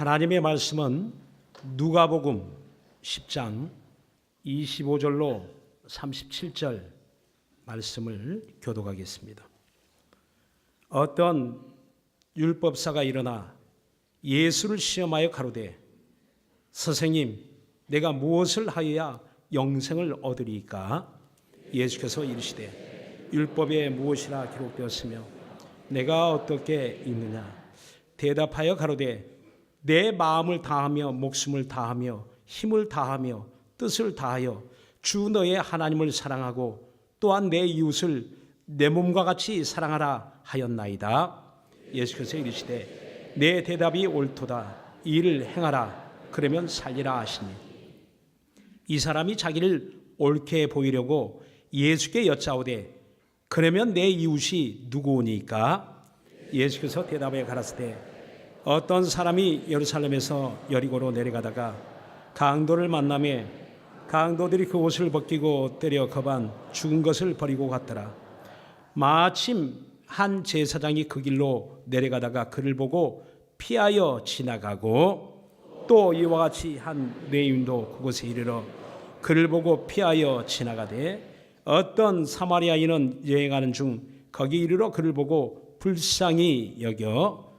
하나님의 말씀은 누가복음 10장 25절로 37절 말씀을 교독하겠습니다. 어떤 율법사가 일어나 예수를 시험하여 가로되 선생님, 내가 무엇을 하여야 영생을 얻으리이까? 예수께서 이르시되 율법에 무엇이라 기록되었으며 내가 어떻게 읽느냐? 대답하여 가로되 내 마음을 다하며 목숨을 다하며 힘을 다하며 뜻을 다하여 주 너의 하나님을 사랑하고 또한 내 이웃을 내 몸과 같이 사랑하라 하였나이다. 예수께서 이르시되 내 대답이 옳도다. 이 일을 행하라. 그러면 살리라 하시니 이 사람이 자기를 옳게 보이려고 예수께 여짜오되 그러면 내 이웃이 누구오니까? 예수께서 대답하여 가라사대 어떤 사람이 예루살렘에서 여리고로 내려가다가 강도를 만나매 강도들이 그 옷을 벗기고 때려 거반 죽은 것을 버리고 갔더라. 마침 한 제사장이 그 길로 내려가다가 그를 보고 피하여 지나가고 또 이와 같이 한 뇌인도 그곳에 이르러 그를 보고 피하여 지나가되 어떤 사마리아인은 여행하는 중 거기 이르러 그를 보고 불쌍히 여겨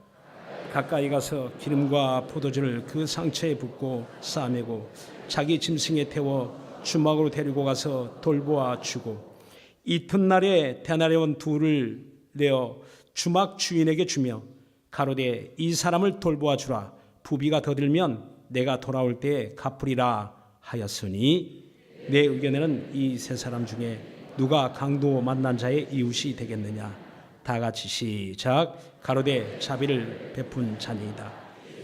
가까이 가서 기름과 포도주를 그 상처에 붓고 싸매고 자기 짐승에 태워 주막으로 데리고 가서 돌보아 주고 이튿날에 데나리온 둘을 내어 주막 주인에게 주며 가로되 이 사람을 돌보아 주라. 부비가 더 들면 내가 돌아올 때에 갚으리라 하였으니 내 의견에는 이 세 사람 중에 누가 강도 만난 자의 이웃이 되겠느냐? 다 같이 시작. 가로되 자비를 베푼 자니이다.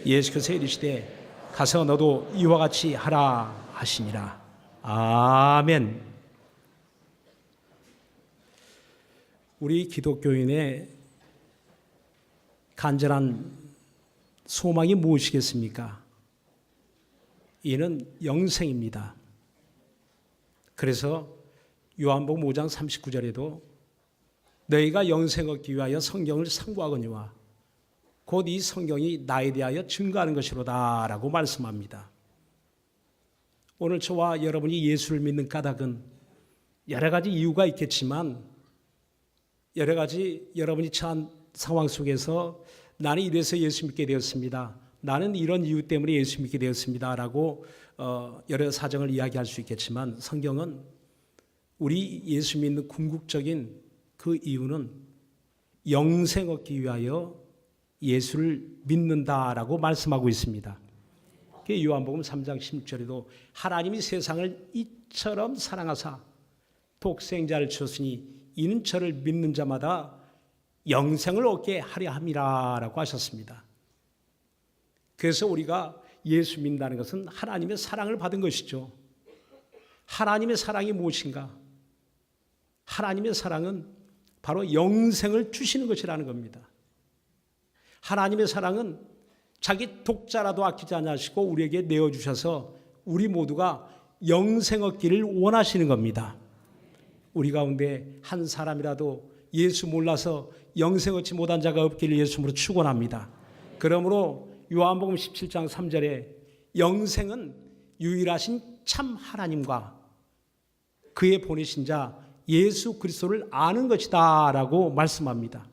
예수께서 이르시되 가서 너도 이와 같이 하라 하시니라. 아멘. 우리 기독교인의 간절한 소망이 무엇이겠습니까? 이는 영생입니다. 그래서 요한복음 5장 39절에도 너희가 영생 얻기 위하여 성경을 상고하거니와 곧 이 성경이 나에 대하여 증거하는 것이로다 라고 말씀합니다. 오늘 저와 여러분이 예수를 믿는 까닭은 여러 가지 이유가 있겠지만 여러 가지 여러분이 처한 상황 속에서 나는 이래서 예수 믿게 되었습니다. 나는 이런 이유 때문에 예수 믿게 되었습니다 라고 여러 사정을 이야기할 수 있겠지만 성경은 우리 예수 믿는 궁극적인 그 이유는 영생 얻기 위하여 예수를 믿는다라고 말씀하고 있습니다. 요한복음 3장 16절에도 하나님이 세상을 이처럼 사랑하사 독생자를 주셨으니 이는 저를 믿는 자마다 영생을 얻게 하려 함이라라고 하셨습니다. 그래서 우리가 예수 믿는다는 것은 하나님의 사랑을 받은 것이죠. 하나님의 사랑이 무엇인가? 하나님의 사랑은 바로 영생을 주시는 것이라는 겁니다. 하나님의 사랑은 자기 독자라도 아끼지 않으시고 우리에게 내어주셔서 우리 모두가 영생 얻기를 원하시는 겁니다. 우리 가운데 한 사람이라도 예수 몰라서 영생 얻지 못한 자가 없기를 예수님으로 축원합니다. 그러므로 요한복음 17장 3절에 영생은 유일하신 참 하나님과 그의 보내신 자 예수 그리스도를 아는 것이다 라고 말씀합니다.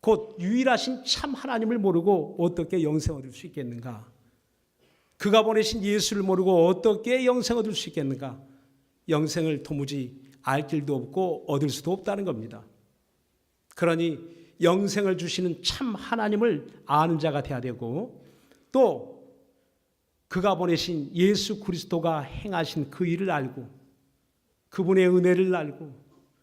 곧 유일하신 참 하나님을 모르고 어떻게 영생 얻을 수 있겠는가? 그가 보내신 예수를 모르고 어떻게 영생 얻을 수 있겠는가? 영생을 도무지 알 길도 없고 얻을 수도 없다는 겁니다. 그러니 영생을 주시는 참 하나님을 아는 자가 되어야 되고 또 그가 보내신 예수 그리스도가 행하신 그 일을 알고 그분의 은혜를 알고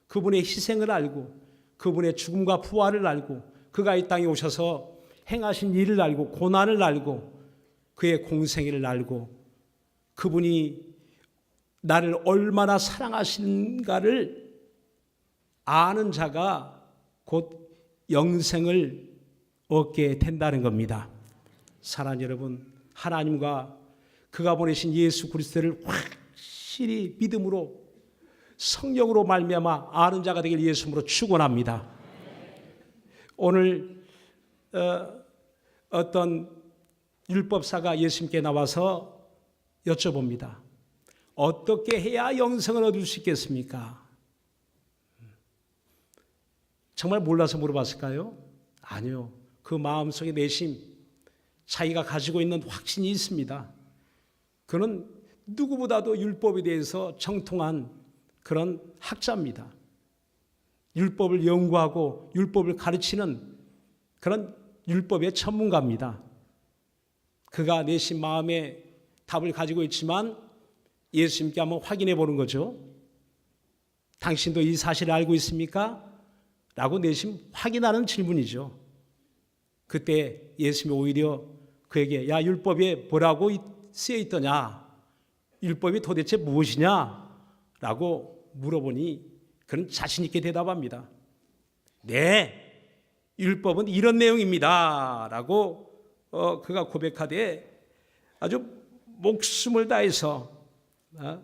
그분의 희생을 알고 그분의 죽음과 부활을 알고 그가 이 땅에 오셔서 행하신 일을 알고 고난을 알고 그의 공생애를 알고 그분이 나를 얼마나 사랑하시는가를 아는 자가 곧 영생을 얻게 된다는 겁니다. 사랑하는 여러분, 하나님과 그가 보내신 예수 그리스도를 확실히 믿음으로 성령으로 말미암아 아는 자가 되길 예수님으로 축원합니다. 오늘 어떤 율법사가 예수님께 나와서 여쭤봅니다. 어떻게 해야 영생을 얻을 수 있겠습니까? 정말 몰라서 물어봤을까요? 아니요. 그 마음속에 내심 자기가 가지고 있는 확신이 있습니다. 그는 누구보다도 율법에 대해서 정통한 그런 학자입니다. 율법을 연구하고 율법을 가르치는 그런 율법의 전문가입니다. 그가 내심 마음에 답을 가지고 있지만 예수님께 한번 확인해 보는 거죠. 당신도 이 사실을 알고 있습니까? 라고 내심 확인하는 질문이죠. 그때 예수님이 오히려 그에게 야, 율법에 뭐라고 쓰여 있더냐? 율법이 도대체 무엇이냐? 라고 물어보니 그는 자신 있게 대답합니다. 네, 율법은 이런 내용입니다. 라고 그가 고백하되 아주 목숨을 다해서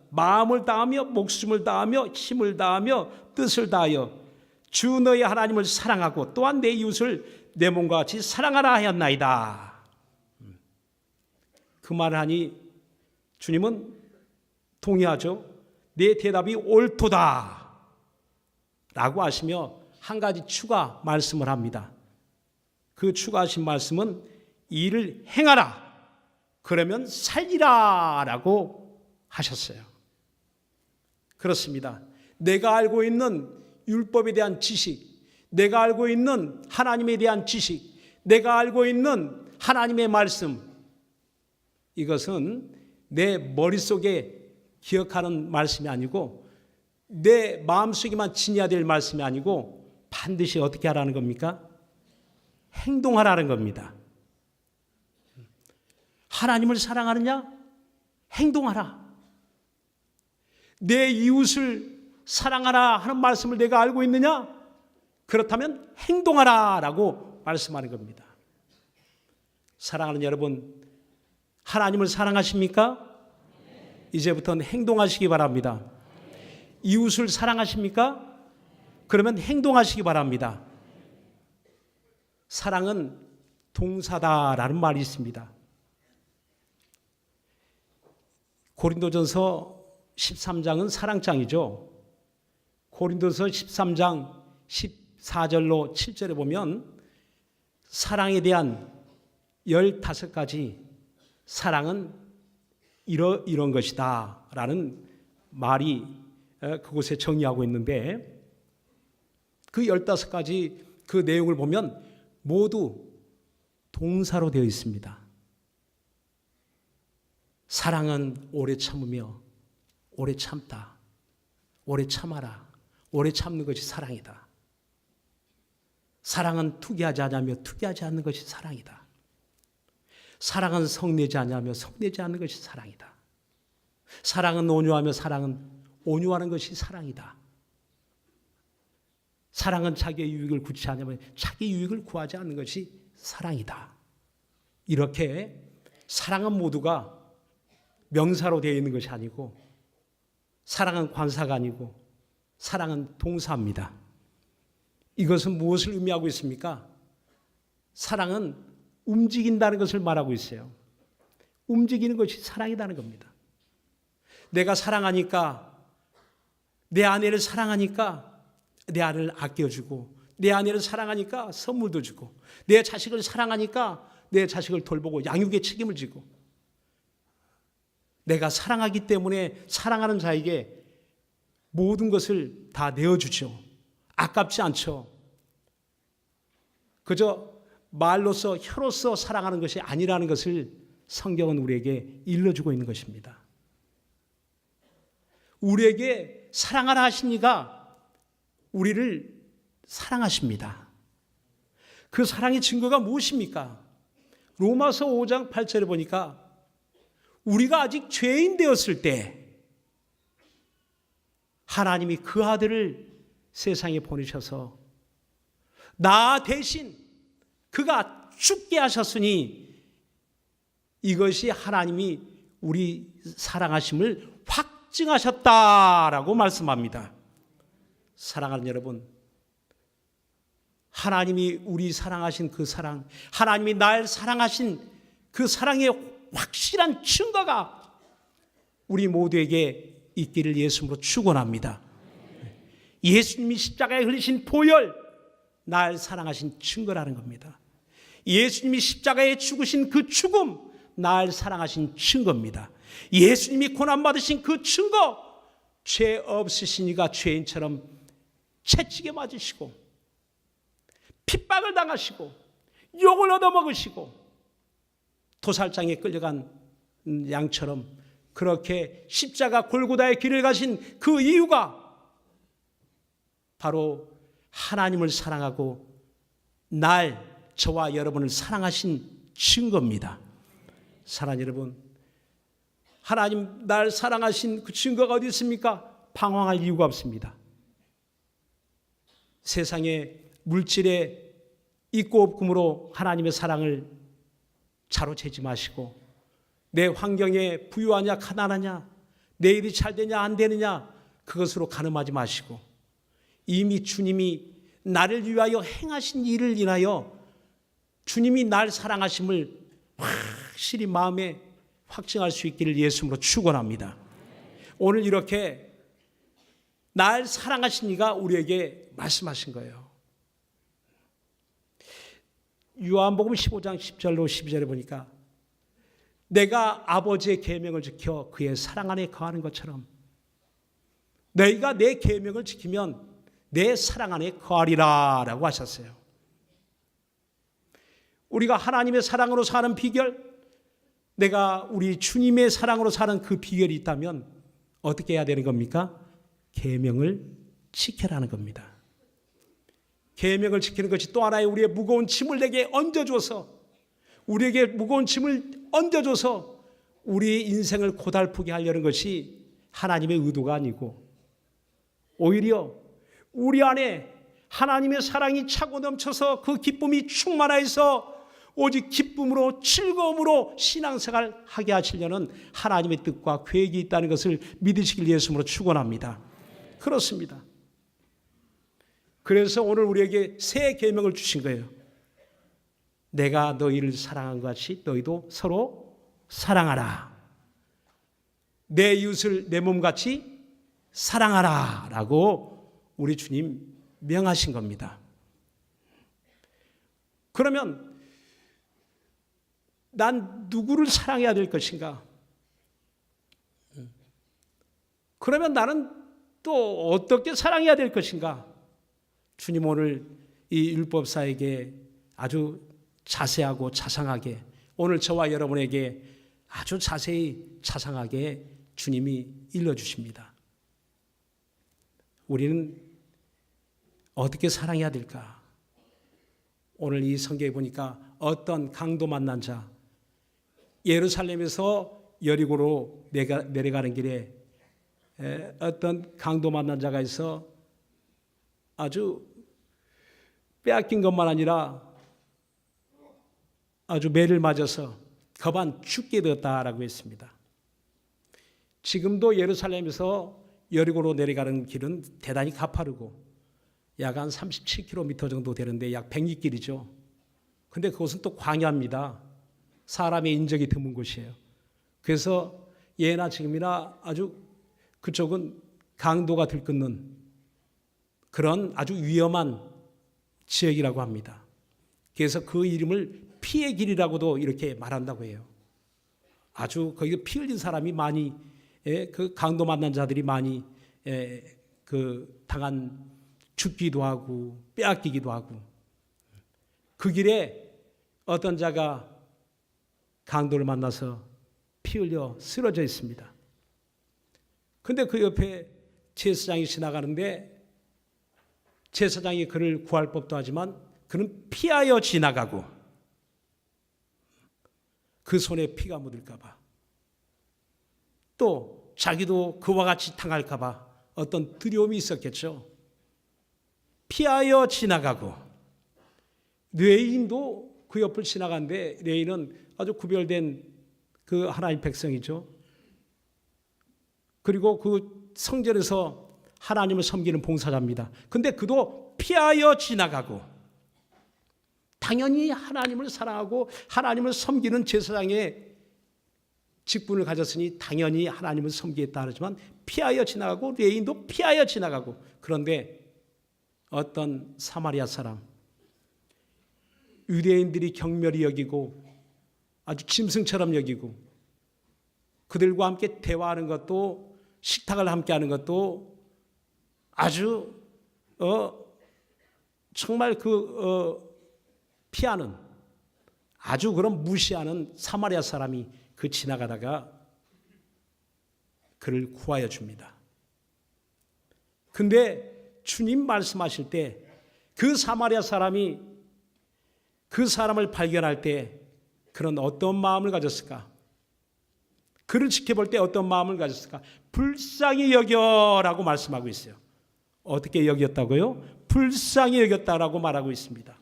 마음을 다하며 목숨을 다하며 힘을 다하며 뜻을 다하여 주 너의 하나님을 사랑하고 또한 내 이웃을 내 몸과 같이 사랑하라 하였나이다. 그 말을 하니 주님은 동의하죠. 내 대답이 옳도다 라고 하시며 한 가지 추가 말씀을 합니다. 그 추가하신 말씀은 이를 행하라 그러면 살리라 라고 하셨어요. 그렇습니다. 내가 알고 있는 율법에 대한 지식, 내가 알고 있는 하나님에 대한 지식, 내가 알고 있는 하나님의 말씀, 이것은 내 머릿속에 기억하는 말씀이 아니고 내 마음속에만 지녀야 될 말씀이 아니고 반드시 어떻게 하라는 겁니까? 행동하라는 겁니다. 하나님을 사랑하느냐? 행동하라. 내 이웃을 사랑하라 하는 말씀을 내가 알고 있느냐? 그렇다면 행동하라 라고 말씀하는 겁니다. 사랑하는 여러분, 하나님을 사랑하십니까? 이제부터는 행동하시기 바랍니다. 이웃을 사랑하십니까? 그러면 행동하시기 바랍니다. 사랑은 동사다라는 말이 있습니다. 고린도전서 13장은 사랑장이죠. 고린도서 13장 14절로 7절에 보면 사랑에 대한 15가지 사랑은 이런 것이다 라는 말이 그곳에 정의하고 있는데 그 15가지 그 내용을 보면 모두 동사로 되어 있습니다. 사랑은 오래 참으며 오래 참다. 오래 참아라. 오래 참는 것이 사랑이다. 사랑은 투기하지 않으며 투기하지 않는 것이 사랑이다. 사랑은 성내지 않으며 성내지 않는 것이 사랑이다. 사랑은 온유하며 사랑은 온유하는 것이 사랑이다. 사랑은 자기의 유익을 구치 않으며 자기 유익을 구하지 않는 것이 사랑이다. 이렇게 사랑은 모두가 명사로 되어 있는 것이 아니고 사랑은 관사가 아니고 사랑은 동사입니다. 이것은 무엇을 의미하고 있습니까? 사랑은 움직인다는 것을 말하고 있어요. 움직이는 것이 사랑이라는 겁니다. 내가 사랑하니까, 내 아내를 사랑하니까 내 아내를 아껴주고, 내 아내를 사랑하니까 선물도 주고, 내 자식을 사랑하니까 내 자식을 돌보고 양육의 책임을 지고, 내가 사랑하기 때문에 사랑하는 자에게 모든 것을 다 내어주죠. 아깝지 않죠. 그저 말로서 혀로서 사랑하는 것이 아니라는 것을 성경은 우리에게 일러주고 있는 것입니다. 우리에게 사랑하라 하시니까 우리를 사랑하십니다. 그 사랑의 증거가 무엇입니까? 로마서 5장 8절에 보니까 우리가 아직 죄인 되었을 때 하나님이 그 아들을 세상에 보내셔서 나 대신 그가 죽게 하셨으니 이것이 하나님이 우리 사랑하심을 확증하셨다라고 말씀합니다. 사랑하는 여러분, 하나님이 우리 사랑하신 그 사랑, 하나님이 날 사랑하신 그 사랑의 확실한 증거가 우리 모두에게 있기를 예수님으로 축원합니다. 예수님이 십자가에 흘리신 보혈, 날 사랑하신 증거라는 겁니다. 예수님이 십자가에 죽으신 그 죽음, 날 사랑하신 증거입니다. 예수님이 고난받으신 그 증거, 죄 없으시니가 죄인처럼 채찍에 맞으시고 핍박을 당하시고 욕을 얻어먹으시고 도살장에 끌려간 양처럼 그렇게 십자가 골고다의 길을 가신 그 이유가 바로 하나님을 사랑하고 저와 여러분을 사랑하신 증거입니다. 사랑하는 여러분, 하나님 날 사랑하신 그 증거가 어디 있습니까? 방황할 이유가 없습니다. 세상에 물질에 있고 없음으로 하나님의 사랑을 자로재지 마시고 내 환경에 부유하냐 가난하냐 내 일이 잘 되냐 안 되느냐 그것으로 가늠하지 마시고 이미 주님이 나를 위하여 행하신 일을 인하여 주님이 날 사랑하심을 확실히 마음에 확증할 수 있기를 예수님으로 축원합니다. 오늘 이렇게 날 사랑하신 이가 우리에게 말씀하신 거예요. 요한복음 15장 10절로 12절에 보니까 내가 아버지의 계명을 지켜 그의 사랑 안에 거하는 것처럼 너희가 내 계명을 지키면 내 사랑 안에 거하리라 라고 하셨어요. 우리가 하나님의 사랑으로 사는 비결, 내가 우리 주님의 사랑으로 사는 그 비결이 있다면 어떻게 해야 되는 겁니까? 계명을 지켜라는 겁니다. 계명을 지키는 것이 또 하나의 우리의 무거운 짐을 내게 얹어줘서 우리에게 무거운 짐을 얹어줘서 우리의 인생을 고달프게 하려는 것이 하나님의 의도가 아니고 오히려 우리 안에 하나님의 사랑이 차고 넘쳐서 그 기쁨이 충만하여서 오직 기쁨으로 즐거움으로 신앙생활 하게 하시려는 하나님의 뜻과 계획이 있다는 것을 믿으시길 예수님으로 축원합니다. 그렇습니다. 그래서 오늘 우리에게 새 계명을 주신 거예요. 내가 너희를 사랑한 것 같이 너희도 서로 사랑하라. 내 이웃을 내 몸같이 사랑하라 라고 우리 주님 명하신 겁니다. 그러면 난 누구를 사랑해야 될 것인가? 그러면 나는 또 어떻게 사랑해야 될 것인가? 주님 오늘 이 율법사에게 아주 자세하고 자상하게 오늘 저와 여러분에게 아주 자세히 자상하게 주님이 일러주십니다. 우리는 어떻게 사랑해야 될까? 오늘 이 성경에 보니까 어떤 강도 만난 자, 예루살렘에서 여리고로 내려가는 길에 어떤 강도 만난 자가 있어 아주 빼앗긴 것만 아니라 아주 매를 맞아서 거반 죽게 되었다라고 했습니다. 지금도 예루살렘에서 여리고로 내려가는 길은 대단히 가파르고 약 한 37km 정도 되는데 약 100리길이죠. 근데 그곳은 또 광야입니다. 사람의 인적이 드문 곳이에요. 그래서 예나 지금이나 아주 그쪽은 강도가 들끓는 그런 아주 위험한 지역이라고 합니다. 그래서 그 이름을 피의 길이라고도 이렇게 말한다고 해요. 아주 거기 피 흘린 사람이 많이 그 강도 만난 자들이 많이 그 당한 죽기도 하고 빼앗기기도 하고 그 길에 어떤 자가 강도를 만나서 피 흘려 쓰러져 있습니다. 그런데 그 옆에 제사장이 지나가는데 제사장이 그를 구할 법도 하지만 그는 피하여 지나가고 그 손에 피가 묻을까 봐 또 자기도 그와 같이 당할까 봐 어떤 두려움이 있었겠죠. 피하여 지나가고 레인도 그 옆을 지나가는데 레인은 아주 구별된 그 하나님 백성이죠. 그리고 그 성전에서 하나님을 섬기는 봉사자입니다. 근데 그도 피하여 지나가고 당연히 하나님을 사랑하고 하나님을 섬기는 제사장의 직분을 가졌으니 당연히 하나님을 섬기겠다 하지만 피하여 지나가고 레인도 피하여 지나가고, 그런데 어떤 사마리아 사람, 유대인들이 경멸히 여기고 아주 짐승처럼 여기고 그들과 함께 대화하는 것도, 식탁을 함께 하는 것도 아주 정말 피하는, 아주 그런 무시하는 사마리아 사람이 그 지나가다가 그를 구하여 줍니다. 근데 주님 말씀하실 때 그 사마리아 사람이 그 사람을 발견할 때 그런 어떤 마음을 가졌을까? 그를 지켜볼 때 어떤 마음을 가졌을까? 불쌍히 여겨라고 말씀하고 있어요. 어떻게 여겼다고요? 불쌍히 여겼다라고 말하고 있습니다.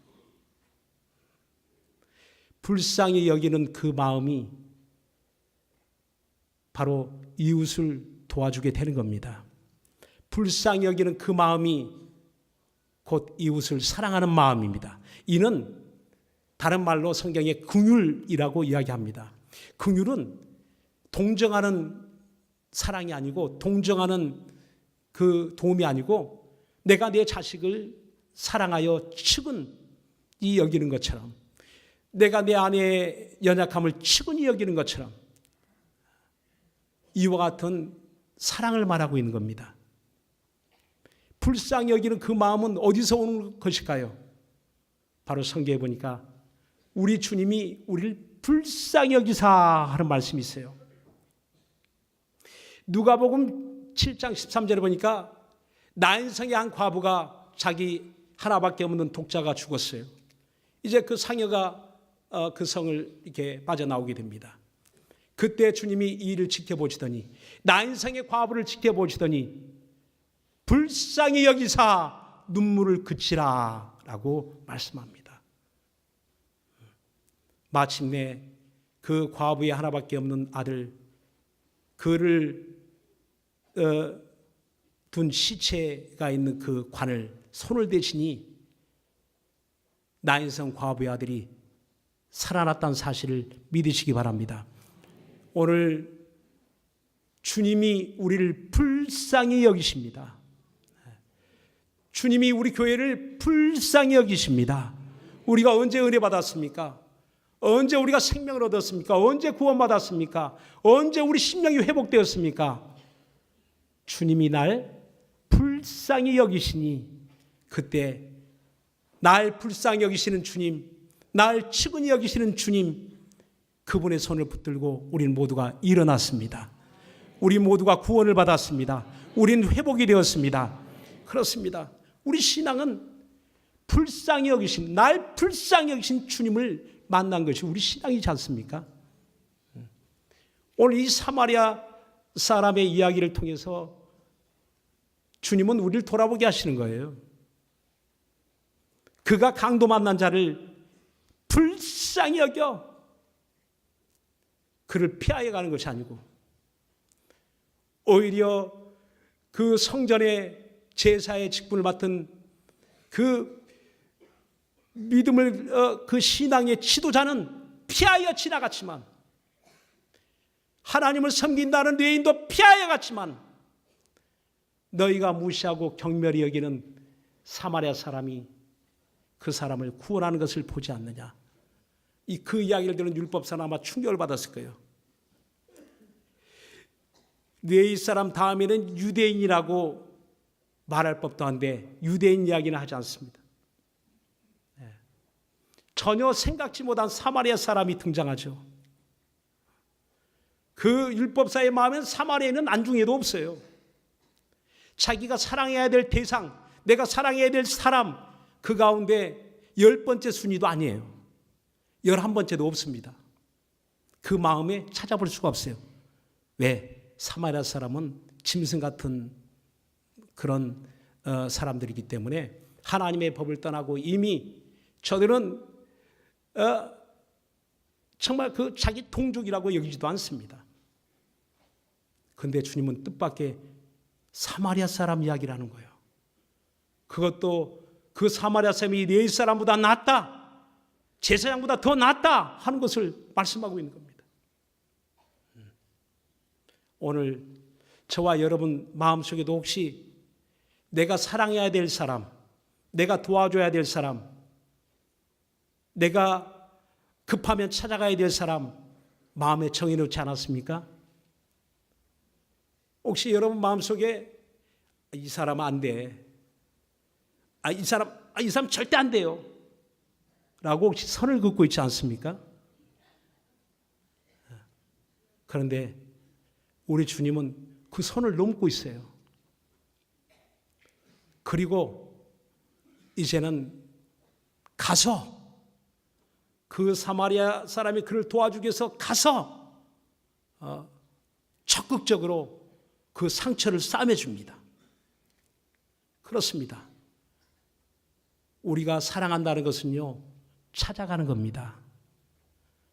불쌍히 여기는 그 마음이 바로 이웃을 도와주게 되는 겁니다. 불쌍히 여기는 그 마음이 곧 이웃을 사랑하는 마음입니다. 이는 다른 말로 성경에 긍휼이라고 이야기합니다. 긍휼은 동정하는 사랑이 아니고, 동정하는 그 도움이 아니고, 내가 내 자식을 사랑하여 측은히 여기는 것처럼, 내가 내 아내의 연약함을 측은히 여기는 것처럼 이와 같은 사랑을 말하고 있는 겁니다. 불쌍히 여기는 그 마음은 어디서 오는 것일까요? 바로 성경에 보니까 우리 주님이 우리를 불쌍히 여기사 하는 말씀이 있어요. 누가복음 7장 13절에 보니까 나인성의 한 과부가 자기 하나밖에 없는 독자가 죽었어요. 이제 그 상여가 그 성을 이렇게 빠져나오게 됩니다. 그때 주님이 이 일을 지켜보시더니, 나인성의 과부를 지켜보시더니 불쌍히 여기사 눈물을 그치라 라고 말씀합니다. 마침내 그 과부의 하나밖에 없는 아들, 그를 둔 시체가 있는 그 관을 손을 대시니 나인성 과부의 아들이 살아났다는 사실을 믿으시기 바랍니다. 오늘 주님이 우리를 불쌍히 여기십니다. 주님이 우리 교회를 불쌍히 여기십니다. 우리가 언제 은혜 받았습니까? 언제 우리가 생명을 얻었습니까? 언제 구원받았습니까? 언제 우리 심령이 회복되었습니까? 주님이 날 불쌍히 여기시니, 그때 날 불쌍히 여기시는 주님, 날 측은히 여기시는 주님, 그분의 손을 붙들고 우리는 모두가 일어났습니다. 우리 모두가 구원을 받았습니다. 우리는 회복이 되었습니다. 그렇습니다. 우리 신앙은 불쌍히 여기신, 날 불쌍히 여기신 주님을 만난 것이 우리 신앙이지 않습니까? 오늘 이 사마리아 사람의 이야기를 통해서 주님은 우리를 돌아보게 하시는 거예요. 그가 강도 만난 자를 불쌍히 여겨 그를 피하여 가는 것이 아니고, 오히려 그 성전의 제사의 직분을 맡은 그 믿음을, 그 신앙의 지도자는 피하여 지나갔지만, 하나님을 섬긴다는 레인도 피하여 갔지만, 너희가 무시하고 경멸히 여기는 사마리아 사람이 그 사람을 구원하는 것을 보지 않느냐. 그 이야기를 들은 율법사는 아마 충격을 받았을 거예요. 네 사람 다음에는 유대인이라고 말할 법도 한데 유대인 이야기는 하지 않습니다. 전혀 생각지 못한 사마리아 사람이 등장하죠. 그 율법사의 마음엔 사마리아인은 안중에도 없어요. 자기가 사랑해야 될 대상, 내가 사랑해야 될 사람, 그 가운데 10번째 순위도 아니에요. 11번째도 없습니다. 그 마음에 찾아볼 수가 없어요. 왜? 사마리아 사람은 짐승 같은 그런 사람들이기 때문에 하나님의 법을 떠나고 이미 저들은 정말 그 자기 동족이라고 여기지도 않습니다. 그런데 주님은 뜻밖의 사마리아 사람 이야기를 하는 거예요. 그것도 그 사마리아 사람이 네 사람보다 낫다. 제사장보다 더 낫다 하는 것을 말씀하고 있는 겁니다. 오늘 저와 여러분 마음속에도 혹시 내가 사랑해야 될 사람, 내가 도와줘야 될 사람, 내가 급하면 찾아가야 될 사람 마음에 정해놓지 않았습니까? 혹시 여러분 마음속에 이 사람은 안 돼. 이 사람 절대 안 돼요. 라고 혹시 선을 긋고 있지 않습니까? 그런데 우리 주님은 그 선을 넘고 있어요. 그리고 이제는 가서 그 사마리아 사람이 그를 도와주기 위해서 가서 적극적으로 그 상처를 싸매줍니다. 그렇습니다. 우리가 사랑한다는 것은요, 찾아가는 겁니다.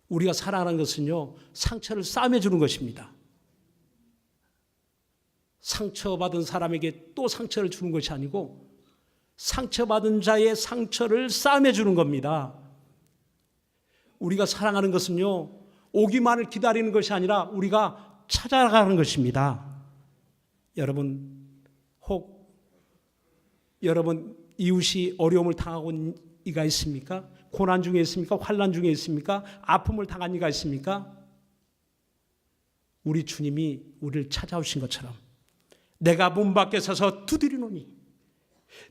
우리가 사랑하는 것은요, 상처를 싸매주는 것입니다. 상처받은 사람에게 또 상처를 주는 것이 아니고 상처받은 자의 상처를 싸매주는 겁니다. 우리가 사랑하는 것은요, 오기만을 기다리는 것이 아니라 우리가 찾아가는 것입니다. 여러분, 혹 여러분 이웃이 어려움을 당하고 있는 이가 있습니까? 고난 중에 있습니까? 환난 중에 있습니까? 아픔을 당한 이가 있습니까? 우리 주님이 우리를 찾아오신 것처럼 내가 문 밖에 서서 두드리노니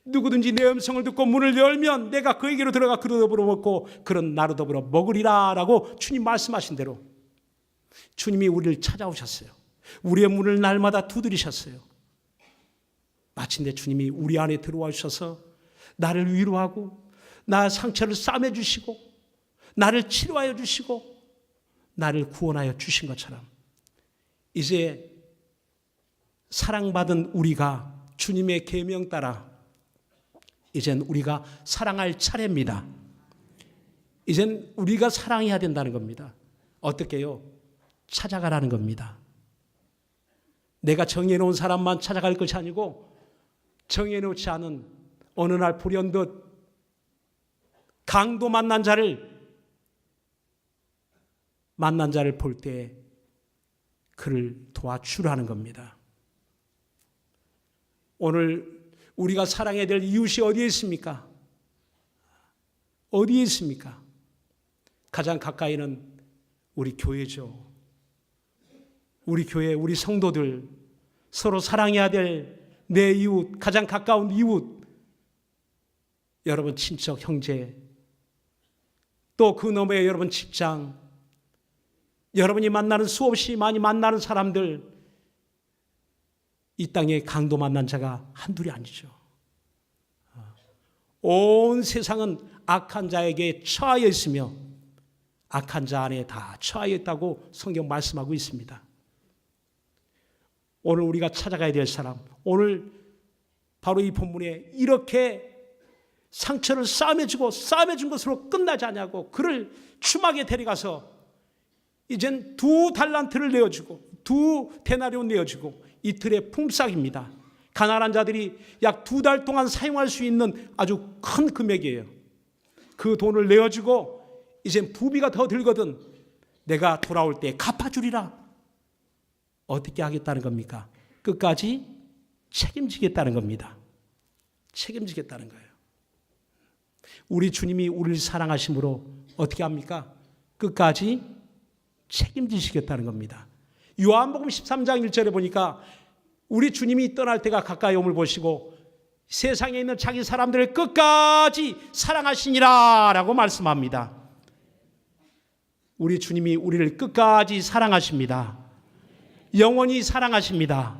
누구든지 내 음성을 듣고 문을 열면 내가 그에게로 들어가 그로 더불어 먹고 그런 나로 더불어 먹으리라 라고 주님 말씀하신 대로 주님이 우리를 찾아오셨어요. 우리의 문을 날마다 두드리셨어요. 마침내 주님이 우리 안에 들어와 주셔서 나를 위로하고 나의 상처를 싸매 주시고 나를 치료하여 주시고 나를 구원하여 주신 것처럼 이제 사랑받은 우리가 주님의 계명 따라 이젠 우리가 사랑할 차례입니다. 이젠 우리가 사랑해야 된다는 겁니다. 어떻게요? 찾아가라는 겁니다. 내가 정해놓은 사람만 찾아갈 것이 아니고 정해놓지 않은 어느 날 불현듯 강도 만난 자를 볼 때 그를 도와주라는 겁니다. 오늘 우리가 사랑해야 될 이웃이 어디에 있습니까? 어디에 있습니까? 가장 가까이는 우리 교회죠. 우리 교회, 우리 성도들 서로 사랑해야 될 내 이웃, 가장 가까운 이웃, 여러분 친척, 형제, 또 그 너머에 여러분 직장, 여러분이 만나는 수없이 많이 만나는 사람들, 이 땅에 강도 만난 자가 한둘이 아니죠. 온 세상은 악한 자에게 처하여 있으며 악한 자 안에 다 처하여 있다고 성경 말씀하고 있습니다. 오늘 우리가 찾아가야 될 사람, 오늘 바로 이 본문에 이렇게 상처를 싸매준 것으로 끝나지 않냐고 그를 추막에 데려가서 이젠 2달란트를 내어주고 2데나리온 내어주고 이틀의 품삯입니다. 가난한 자들이 약 2달 동안 사용할 수 있는 아주 큰 금액이에요. 그 돈을 내어주고 이젠 부비가 더 들거든 내가 돌아올 때 갚아주리라. 어떻게 하겠다는 겁니까? 끝까지 책임지겠다는 겁니다. 책임지겠다는 거예요. 우리 주님이 우리를 사랑하심으로 어떻게 합니까? 끝까지 책임지시겠다는 겁니다. 요한복음 13장 1절에 보니까 우리 주님이 떠날 때가 가까이 옴을 보시고 세상에 있는 자기 사람들을 끝까지 사랑하시니라 라고 말씀합니다. 우리 주님이 우리를 끝까지 사랑하십니다. 영원히 사랑하십니다.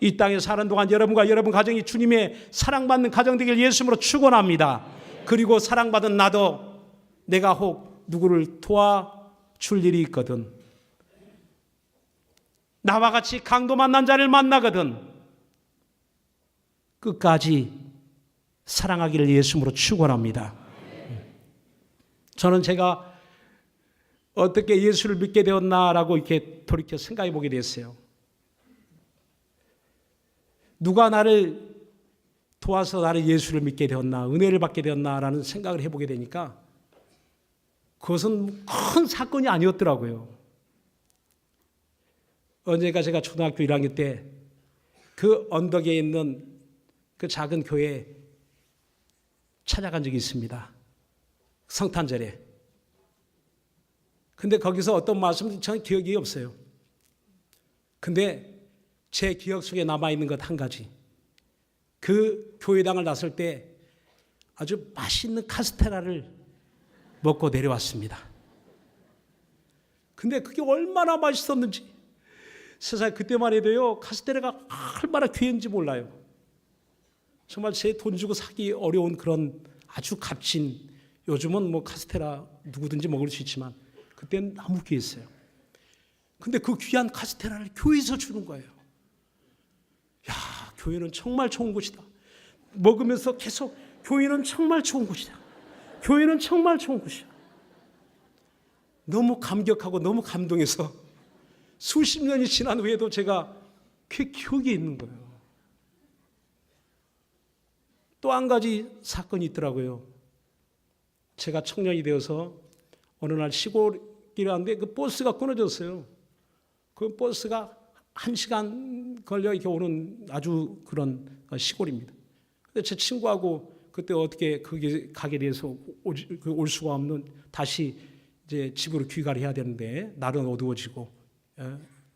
이 땅에 사는 동안 여러분과 여러분 가정이 주님의 사랑받는 가정 되길 예수님으로 축원합니다. 그리고 사랑받은 나도 내가 혹 누구를 도와줄 일이 있거든, 나와 같이 강도 만난 자를 만나거든 끝까지 사랑하기를 예수님으로 축원합니다. 저는 제가 어떻게 예수를 믿게 되었나라고 이렇게 돌이켜 생각해 보게 됐어요. 누가 나를 도와서 나를 예수를 믿게 되었나, 은혜를 받게 되었나라는 생각을 해보게 되니까 그것은 큰 사건이 아니었더라고요. 언젠가 제가 초등학교 1학년 때 그 언덕에 있는 그 작은 교회에 찾아간 적이 있습니다. 성탄절에. 근데 거기서 어떤 말씀 저는 기억이 없어요. 근데 제 기억 속에 남아있는 것 한 가지. 그 교회당을 나설 때 아주 맛있는 카스테라를 먹고 내려왔습니다. 근데 그게 얼마나 맛있었는지 세상에 그때만 해도요 카스테라가 얼마나 귀한지 몰라요. 정말 제 돈 주고 사기 어려운 그런 아주 값진, 요즘은 뭐 카스테라 누구든지 먹을 수 있지만 그때는 너무 귀했어요. 근데 그 귀한 카스테라를 교회에서 주는 거예요. 야, 교회는 정말 좋은 곳이다. 먹으면서 계속 교회는 정말 좋은 곳이다. 교회는 정말 좋은 곳이야. 너무 감격하고 너무 감동해서 수십 년이 지난 후에도 제가 그 기억이 있는 거예요. 또 한 가지 사건이 있더라고요. 제가 청년이 되어서 어느 날 시골에 가는데 그 버스가 끊어졌어요. 그 버스가 1시간 걸려 이렇게 오는 아주 그런 시골입니다. 근데 제 친구하고 그때 어떻게 거기 가게 돼서 올 수가 없는, 다시 이제 집으로 귀가를 해야 되는데 날은 어두워지고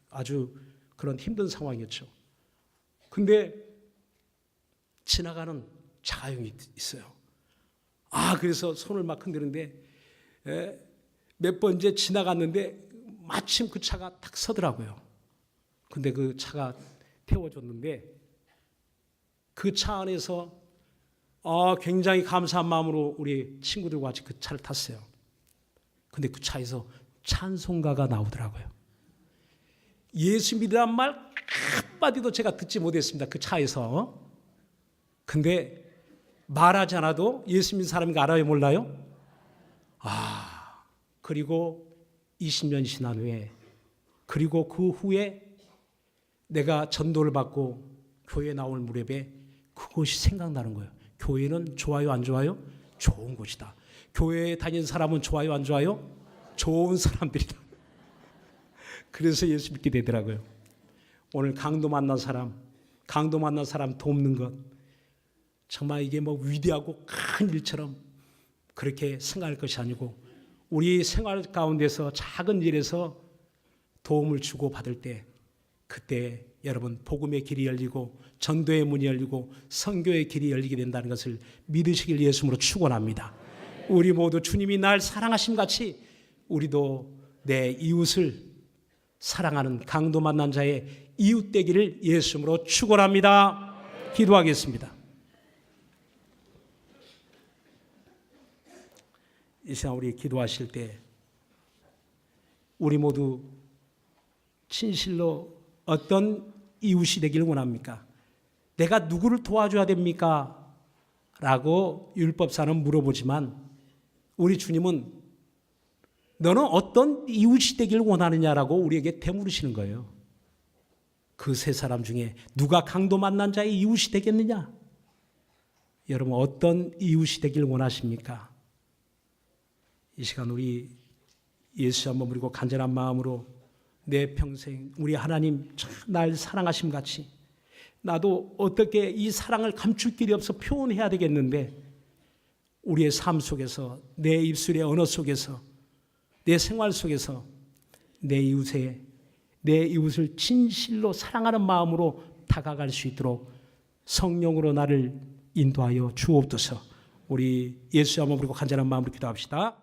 아주 그런 힘든 상황이었죠. 근데 지나가는 자가용이 있어요. 그래서 손을 막 흔드는데 몇 번 이제 지나갔는데 마침 그 차가 딱 서더라고요. 근데 그 차가 태워줬는데 그 차 안에서 굉장히 감사한 마음으로 우리 친구들과 같이 그 차를 탔어요. 근데 그 차에서 찬송가가 나오더라고요. 예수 믿으란 말 한마디도 제가 듣지 못했습니다. 그 차에서. 근데 말하지 않아도 예수 믿는 사람인 거 알아요, 몰라요? 그리고 20년이 지난 후에, 그리고 그 후에 내가 전도를 받고 교회에 나올 무렵에 그것이 생각나는 거예요. 교회는 좋아요, 안 좋아요? 좋은 곳이다. 교회에 다니는 사람은 좋아요, 안 좋아요? 좋은 사람들이다. 그래서 예수 믿게 되더라고요. 오늘 강도 만난 사람 돕는 것, 정말 이게 뭐 위대하고 큰 일처럼 그렇게 생각할 것이 아니고, 우리 생활 가운데서 작은 일에서 도움을 주고 받을 때, 그때 여러분 복음의 길이 열리고 전도의 문이 열리고 선교의 길이 열리게 된다는 것을 믿으시길 예수님으로 축원합니다. 우리 모두 주님이 날 사랑하심 같이 우리도 내 이웃을 사랑하는 강도 만난 자의 이웃 되기를 예수님으로 축원합니다. 기도하겠습니다. 이 시간 우리 기도하실 때 우리 모두 진실로 어떤 이웃이 되기를 원합니까? 내가 누구를 도와줘야 됩니까? 라고 율법사는 물어보지만 우리 주님은 너는 어떤 이웃이 되기를 원하느냐라고 우리에게 되물으시는 거예요. 그 세 사람 중에 누가 강도 만난 자의 이웃이 되겠느냐? 여러분 어떤 이웃이 되기를 원하십니까? 이 시간 우리 예수 한번 부리고 간절한 마음으로 내 평생 우리 하나님 날 사랑하심 같이 나도 어떻게 이 사랑을 감출 길이 없어 표현해야 되겠는데, 우리의 삶 속에서 내 입술의 언어 속에서 내 생활 속에서 내 이웃을 진실로 사랑하는 마음으로 다가갈 수 있도록 성령으로 나를 인도하여 주옵소서. 우리 예수 한번 부르고 간절한 마음으로 기도합시다.